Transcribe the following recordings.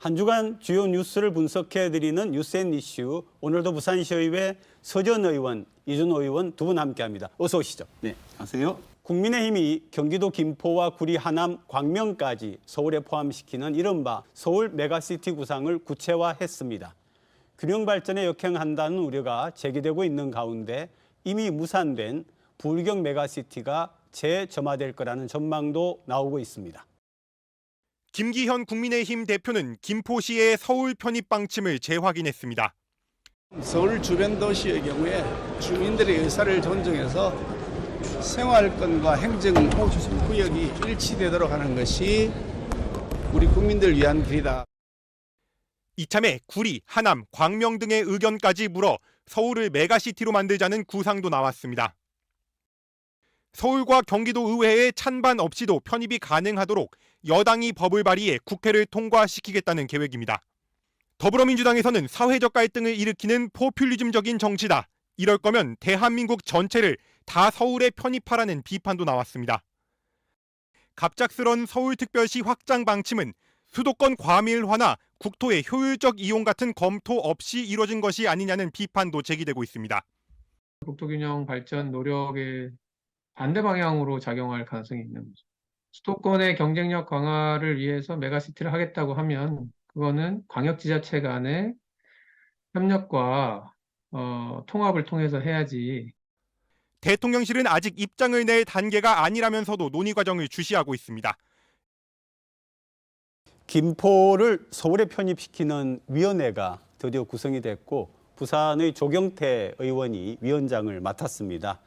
한 주간 주요 뉴스를 분석해드리는 뉴스앤 이슈. 오늘도 부산시의회 서지원 의원, 이준호 의원 두 분 함께합니다. 어서 오시죠. 네, 안녕하세요. 국민의힘이 경기도 김포와 구리, 하남, 광명까지 서울에 포함시키는 이른바 서울 메가시티 구상을 구체화했습니다. 균형 발전에 역행한다는 우려가 제기되고 있는 가운데 이미 무산된 부울경 메가시티가 재점화될 거라는 전망도 나오고 있습니다. 김기현 국민의힘 대표는 김포시의 서울 편입 방침을 재확인했습니다. 서울 주변 도시의 경우에 주민들의 의사를 존중해서 생활권과 행정 구역이 일치되도록 하는 것이 우리 국민들을 위한 길이다. 이참에 구리, 하남, 광명 등의 의견까지 물어 서울을 메가시티로 만들자는 구상도 나왔습니다. 서울과 경기도 의회의 찬반 없이도 편입이 가능하도록 여당이 법을 발의해 국회를 통과시키겠다는 계획입니다. 더불어민주당에서는 사회적 갈등을 일으키는 포퓰리즘적인 정치다. 이럴 거면 대한민국 전체를 다 서울에 편입하라는 비판도 나왔습니다. 갑작스런 서울특별시 확장 방침은 수도권 과밀화나 국토의 효율적 이용 같은 검토 없이 이뤄진 것이 아니냐는 비판도 제기되고 있습니다. 국토균형 발전 노력의 반대 방향으로 작용할 가능성이 있는 거죠. 수도권의 경쟁력 강화를 위해서 메가시티를 하겠다고 하면 그거는 광역지자체 간의 협력과 통합을 통해서 해야지. 대통령실은 아직 입장을 낼 단계가 아니라면서도 논의 과정을 주시하고 있습니다. 김포를 서울에 편입시키는 위원회가 드디어 구성이 됐고 부산의 조경태 의원이 위원장을 맡았습니다.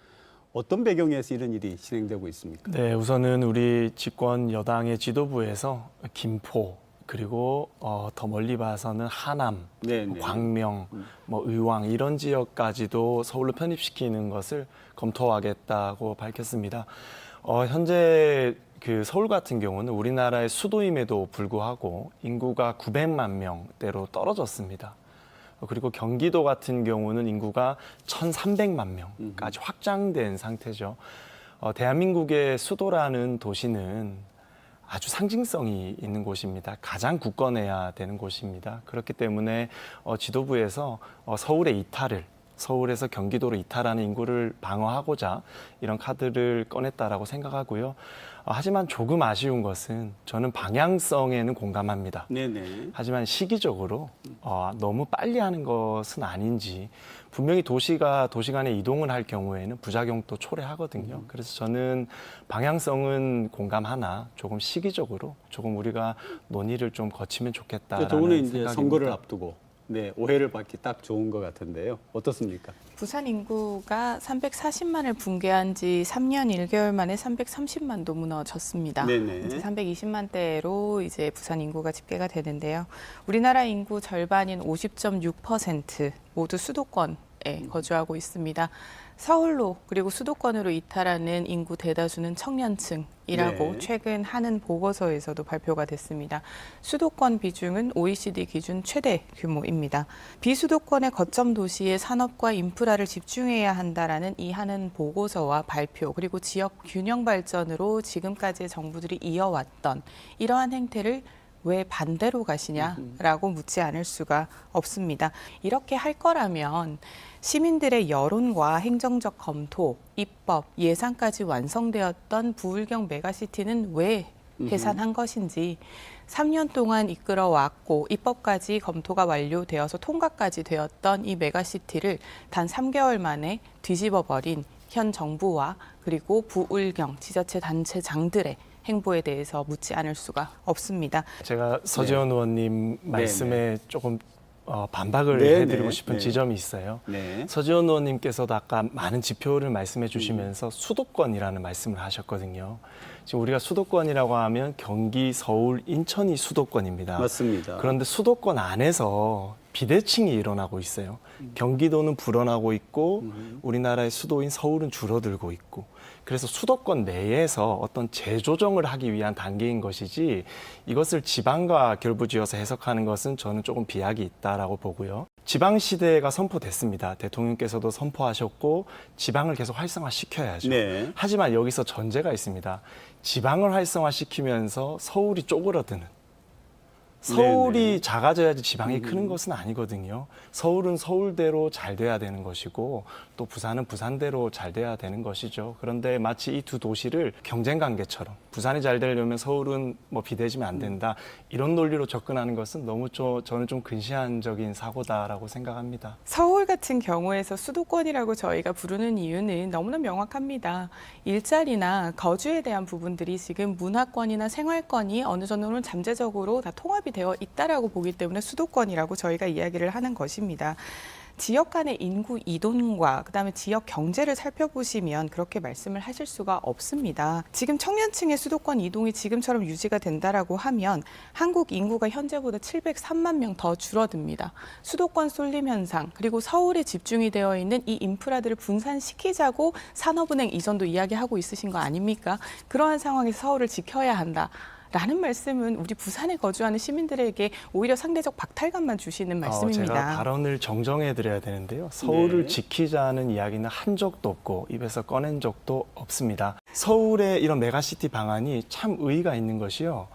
어떤 배경에서 이런 일이 진행되고 있습니까? 네, 우선은 우리 집권 여당의 지도부에서 김포 그리고 더 멀리 봐서는 하남, 네네. 광명, 의왕 이런 지역까지도 서울로 편입시키는 것을 검토하겠다고 밝혔습니다. 현재 그 서울 같은 경우는 우리나라의 수도임에도 불구하고 인구가 900만 명대로 떨어졌습니다. 그리고 경기도 같은 경우는 인구가 1,300만 명까지 확장된 상태죠. 대한민국의 수도라는 도시는 아주 상징성이 있는 곳입니다. 가장 굳건해야 되는 곳입니다. 그렇기 때문에 지도부에서 서울의 이탈을 서울에서 경기도로 이탈하는 인구를 방어하고자 이런 카드를 꺼냈다라고 생각하고요. 하지만 조금 아쉬운 것은 저는 방향성에는 공감합니다. 네네. 하지만 시기적으로 너무 빨리 하는 것은 아닌지 분명히 도시가 도시 간에 이동을 할 경우에는 부작용도 초래하거든요. 그래서 저는 방향성은 공감하나 조금 시기적으로 조금 우리가 논의를 좀 거치면 좋겠다라는 저는 이제 생각입니다. 선거를 앞두고 오해를 받기 딱 좋은 것 같은데요. 어떻습니까? 부산 인구가 340만을 붕괴한 지 3년 1개월 만에 330만도 무너졌습니다. 네네. 이제 320만대로 이제 부산 인구가 집계가 되는데요. 우리나라 인구 절반인 50.6% 모두 수도권에 거주하고 있습니다. 서울로 그리고 수도권으로 이탈하는 인구 대다수는 청년층이라고 네. 최근 하는 보고서에서도 발표가 됐습니다. 수도권 비중은 OECD 기준 최대 규모입니다. 비수도권의 거점 도시의 산업과 인프라를 집중해야 한다라는 이 하는 보고서와 발표 그리고 지역 균형 발전으로 지금까지의 정부들이 이어왔던 이러한 행태를 왜 반대로 가시냐라고 묻지 않을 수가 없습니다. 이렇게 할 거라면 시민들의 여론과 행정적 검토, 입법, 예산까지 완성되었던 부울경 메가시티는 왜 해산한 것인지 3년 동안 이끌어왔고 입법까지 검토가 완료되어서 통과까지 되었던 이 메가시티를 단 3개월 만에 뒤집어버린 현 정부와 그리고 부울경 지자체 단체장들의 행보에 대해서 묻지 않을 수가 없습니다. 제가 서지원 의원님 말씀에 조금 반박을 네네. 해드리고 싶은 지점이 있어요. 네. 서지원 의원님께서도 아까 많은 지표를 말씀해 주시면서 수도권이라는 말씀을 하셨거든요. 지금 우리가 수도권이라고 하면 경기, 서울, 인천이 수도권입니다. 맞습니다. 그런데 수도권 안에서 비대칭이 일어나고 있어요. 경기도는 불어나고 있고 우리나라의 수도인 서울은 줄어들고 있고 그래서 수도권 내에서 어떤 재조정을 하기 위한 단계인 것이지 이것을 지방과 결부지어서 해석하는 것은 저는 조금 비약이 있다라고 보고요. 지방시대가 선포됐습니다. 대통령께서도 선포하셨고 지방을 계속 활성화시켜야죠. 네. 하지만 여기서 전제가 있습니다. 지방을 활성화시키면서 서울이 쪼그라드는 서울이 네네. 작아져야지 지방이 크는 것은 아니거든요. 서울은 서울대로 잘 돼야 되는 것이고 또 부산은 부산대로 잘 돼야 되는 것이죠. 그런데 마치 이 두 도시를 경쟁 관계처럼 부산이 잘 되려면 서울은 뭐 비대지면 안 된다. 이런 논리로 접근하는 것은 너무 저는 좀 근시안적인 사고다라고 생각합니다. 서울 같은 경우에서 수도권이라고 저희가 부르는 이유는 너무나 명확합니다. 일자리나 거주에 대한 부분들이 지금 문화권이나 생활권이 어느 정도는 잠재적으로 다 통합이 되어 있다라고 보기 때문에 수도권이라고 저희가 이야기를 하는 것입니다. 지역 간의 인구 이동과 그다음에 지역 경제를 살펴보시면 그렇게 말씀을 하실 수가 없습니다. 지금 청년층의 수도권 이동이 지금처럼 유지가 된다라고 하면 한국 인구가 현재보다 703만 명 더 줄어듭니다. 수도권 쏠림 현상 그리고 서울에 집중이 되어 있는 이 인프라들을 분산시키자고 산업은행 이전도 이야기하고 있으신 거 아닙니까? 그러한 상황에서 서울을 지켜야 한다. 라는 말씀은 우리 부산에 거주하는 시민들에게 오히려 상대적 박탈감만 주시는 말씀입니다. 제가 발언을 정정해 드려야 되는데요. 서울을 네. 지키자는 이야기는 한 적도 없고 입에서 꺼낸 적도 없습니다. 서울의 이런 메가시티 방안이 참 의의가 있는 것이요.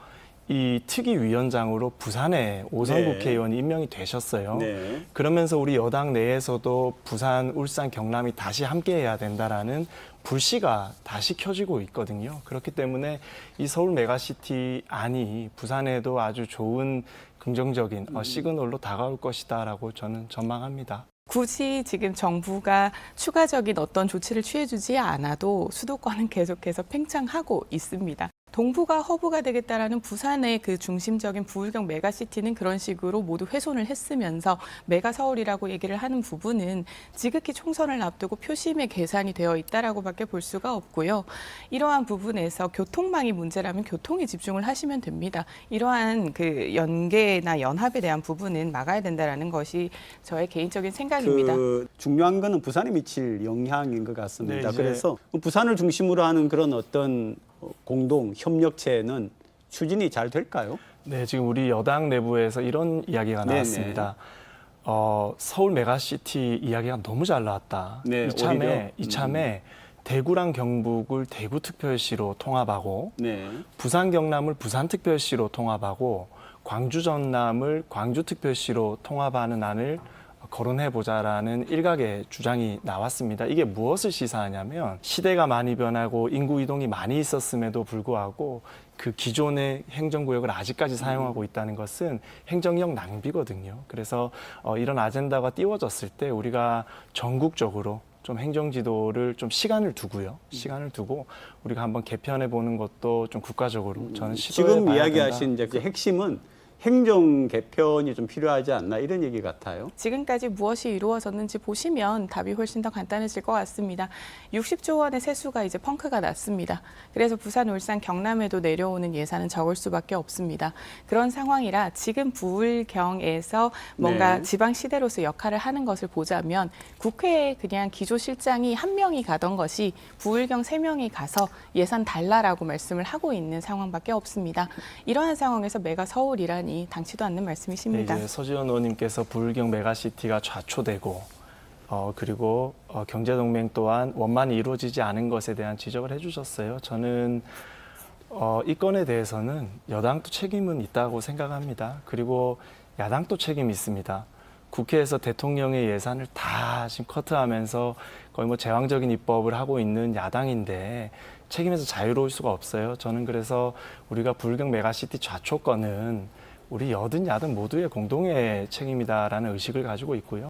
이 특위위원장으로 부산에 오선 네. 국회의원이 임명이 되셨어요. 네. 그러면서 우리 여당 내에서도 부산, 울산, 경남이 다시 함께해야 된다라는 불씨가 다시 켜지고 있거든요. 그렇기 때문에 이 서울 메가시티 안이 부산에도 아주 좋은 긍정적인 시그널로 다가올 것이다라고 저는 전망합니다. 굳이 지금 정부가 추가적인 어떤 조치를 취해주지 않아도 수도권은 계속해서 팽창하고 있습니다. 동부가 허브가 되겠다라는 부산의 그 중심적인 부울경 메가시티는 그런 식으로 모두 훼손을 했으면서 메가서울이라고 얘기를 하는 부분은 지극히 총선을 앞두고 표심의 계산이 되어 있다라고밖에 볼 수가 없고요. 이러한 부분에서 교통망이 문제라면 교통에 집중을 하시면 됩니다. 이러한 그 연계나 연합에 대한 부분은 막아야 된다라는 것이 저의 개인적인 생각입니다. 그 중요한 거는 부산에 미칠 영향인 것 같습니다. 네, 이제- 그래서 부산을 중심으로 하는 그런 어떤 공동 협력체는 추진이 잘 될까요? 네, 지금 우리 여당 내부에서 이런 이야기가 네네. 나왔습니다. 서울 메가시티 이야기가 너무 잘 나왔다. 네, 오히려. 이참에 대구랑 경북을 대구특별시로 통합하고 네. 부산 경남을 부산특별시로 통합하고 광주 전남을 광주특별시로 통합하는 안을 거론해보자라는 일각의 주장이 나왔습니다. 이게 무엇을 시사하냐면 시대가 많이 변하고 인구 이동이 많이 있었음에도 불구하고 그 기존의 행정구역을 아직까지 사용하고 있다는 것은 행정력 낭비거든요. 그래서 이런 아젠다가 띄워졌을 때 우리가 전국적으로 좀 행정지도를 좀 시간을 두고 우리가 한번 개편해 보는 것도 좀 국가적으로 저는 시도해 지금 봐야 이야기하신 된다. 이제 그 핵심은 행정 개편이 좀 필요하지 않나 이런 얘기 같아요. 지금까지 무엇이 이루어졌는지 보시면 답이 훨씬 더 간단해질 것 같습니다. 60조 원의 세수가 이제 펑크가 났습니다. 그래서 부산, 울산, 경남에도 내려오는 예산은 적을 수밖에 없습니다. 그런 상황이라 지금 부울경에서 뭔가 네. 지방시대로서 역할을 하는 것을 보자면 국회에 그냥 기조실장이 한 명이 가던 것이 부울경 3명이 가서 예산 달라라고 말씀을 하고 있는 상황밖에 없습니다. 이러한 상황에서 메가 서울이라니 당치도 않는 말씀이십니다. 네, 이제 서지원 의원님께서 부울경 메가시티가 좌초되고 그리고 경제동맹 또한 원만히 이루어지지 않은 것에 대한 지적을 해주셨어요. 저는 이 건에 대해서는 여당도 책임은 있다고 생각합니다. 그리고 야당도 책임이 있습니다. 국회에서 대통령의 예산을 다 지금 커트하면서 거의 뭐 제왕적인 입법을 하고 있는 야당인데 책임에서 자유로울 수가 없어요. 저는 그래서 우리가 부울경 메가시티 좌초권은 우리 여든 야든 모두의 공동의 책임이다라는 의식을 가지고 있고요.